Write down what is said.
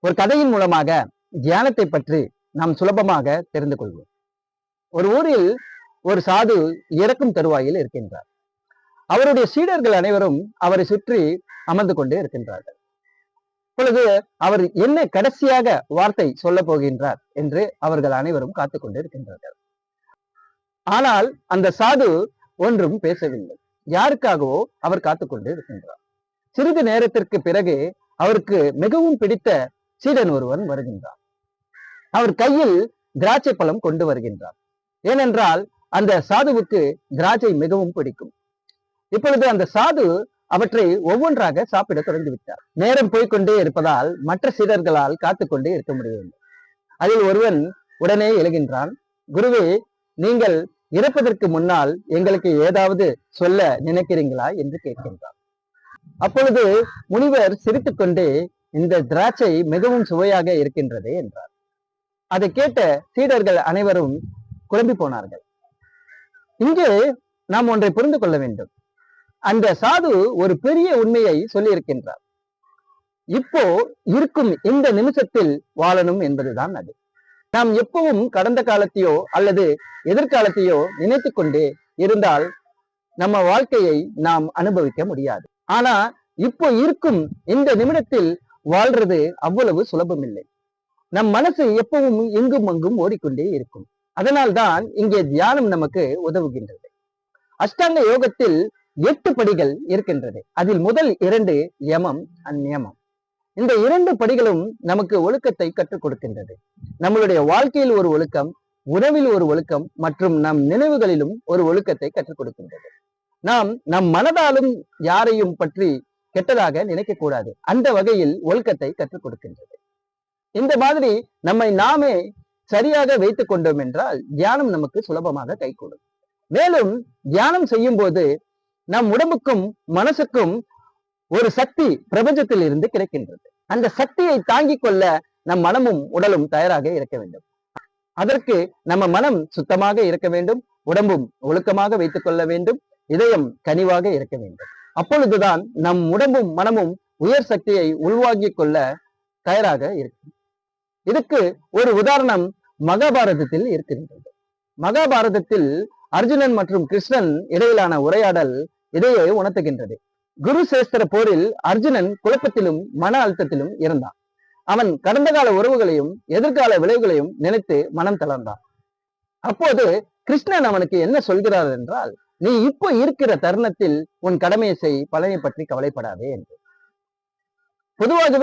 ஒரு கதையின் மூலமாக தியானத்தை பற்றி நாம் சுலபமாக தெரிந்து கொள்வோம். ஒரு ஊரில் ஒரு சாது இறக்கும் தருவாயில் இருக்கின்றார். அவருடைய சீடர்கள் அனைவரும் அவரை சுற்றி அமர்ந்து கொண்டே இருக்கின்றார்கள். இப்பொழுது அவர் என்ன கடைசியாக வார்த்தை சொல்ல போகின்றார் என்று அவர்கள் அனைவரும் காத்துக் கொண்டு இருக்கின்றார்கள். ஆனால் அந்த சாது ஒன்றும் பேசவில்லை. யாருக்காகவோ அவர் காத்துக்கொண்டு இருக்கின்றார். சிறிது நேரத்திற்கு பிறகு அவருக்கு மிகவும் பிடித்த சீடன் ஒருவன் வருகின்றார். அவர் கையில் திராட்சை பழம் கொண்டு வருகின்றார். ஏனென்றால் அந்த சாதுவுக்கு திராட்சை மிகவும் பிடிக்கும். இப்பொழுது அந்த சாது அவற்றை ஒவ்வொன்றாக சாப்பிட தொடங்கிவிட்டார். நேரம் போய்கொண்டே இருப்பதால் மற்ற சீடர்களால் காத்துக்கொண்டே இருக்க முடியவில்லை. அதில் ஒருவன் உடனே எழுகின்றான். குருவே, நீங்கள் இறப்பதற்கு முன்னால் எங்களுக்கு ஏதாவது சொல்ல நினைக்கிறீங்களா என்று கேட்கின்றார். அப்பொழுது முனிவர் சிரித்துக்கொண்டே, இந்த திராட்சை மிகவும் சுவையாக இருக்கின்றது என்றார். அதை கேட்ட சீடர்கள் அனைவரும் குழம்பி போனார்கள். இங்கே நாம் ஒன்றை புரிந்து கொள்ள வேண்டும். அந்த சாது ஒரு பெரிய உண்மையை சொல்லி இருக்கின்றார். இப்போ இருக்கும் இந்த நிமிஷத்தில் வாழணும் என்பதுதான் அது. நாம் எப்பவும் கடந்த காலத்தையோ அல்லது எதிர்காலத்தையோ நினைத்து கொண்டே இருந்தால் நம்ம வாழ்க்கையை நாம் அனுபவிக்க முடியாது. ஆனா இப்போ இருக்கும் இந்த நிமிடத்தில் வாழ்றது அவ்வளவு சுலபம் இல்லை. நம் மனசு எப்பவும் எங்கும் அங்கும் ஓடிக்கொண்டே இருக்கும். அதனால்தான் இங்கே தியானம் நமக்கு உதவுகின்றது. அஷ்டாங்க யோகத்தில் 8 படிகள் இருக்கின்றது. அதில் முதல் 2 யமம் நியமம். இந்த 2 படிகளும் நமக்கு ஒழுக்கத்தை கற்றுக் கொடுக்கின்றது. நம்மளுடைய வாழ்க்கையில் ஒரு ஒழுக்கம், உணவில் ஒரு ஒழுக்கம் மற்றும் நம் நினைவுகளிலும் ஒரு ஒழுக்கத்தை கற்றுக் கொடுக்கின்றது. நாம் நம் மனதாலும் யாரையும் பற்றி கெட்டதாக நினைக்க கூடாது. அந்த வகையில் ஒழுக்கத்தை கற்றுக் கொடுக்கின்றது. இந்த மாதிரி நம்மை நாமே சரியாக வைத்துக் கொண்டோம் என்றால் தியானம் நமக்கு சுலபமாக கைகூடும். மேலும் தியானம் செய்யும் போது நம் உடம்புக்கும் மனசுக்கும் ஒரு சக்தி பிரபஞ்சத்தில் இருந்து கிடைக்கின்றது. அந்த சக்தியை தாங்கிக் கொள்ள நம் மனமும் உடலும் தயாராக இருக்க வேண்டும். அதற்கு நம்ம மனம் சுத்தமாக இருக்க வேண்டும், உடம்பும் ஒழுக்கமாக வைத்துக் கொள்ள வேண்டும், இதயம் கனிவாக இருக்க வேண்டும். அப்பொழுதுதான் நம் உடம்பும் மனமும் உயர் சக்தியை உள்வாங்கிக் கொள்ள தயாராக இருக்கும். இதுக்கு ஒரு உதாரணம் மகாபாரதத்தில் இருக்கின்றது. மகாபாரதத்தில் அர்ஜுனன் மற்றும் கிருஷ்ணன் இடையிலான உரையாடல் இதையே உணர்த்துகின்றது. குருசேஸ்திர போரில் அர்ஜுனன் குழப்பத்திலும் மன அழுத்தத்திலும் இருந்தான். அவன் கடந்த கால உறவுகளையும் எதிர்கால விளைவுகளையும் நினைத்து மனம் தளர்ந்தான். அப்போது கிருஷ்ணன் அவனுக்கு என்ன சொல்கிறார் என்றால், நீ இப்போ இருக்கிற தருணத்தில் உன் கடமையை செய், பலனை பற்றி கவலைப்படாதே என்று. பொதுவாகவே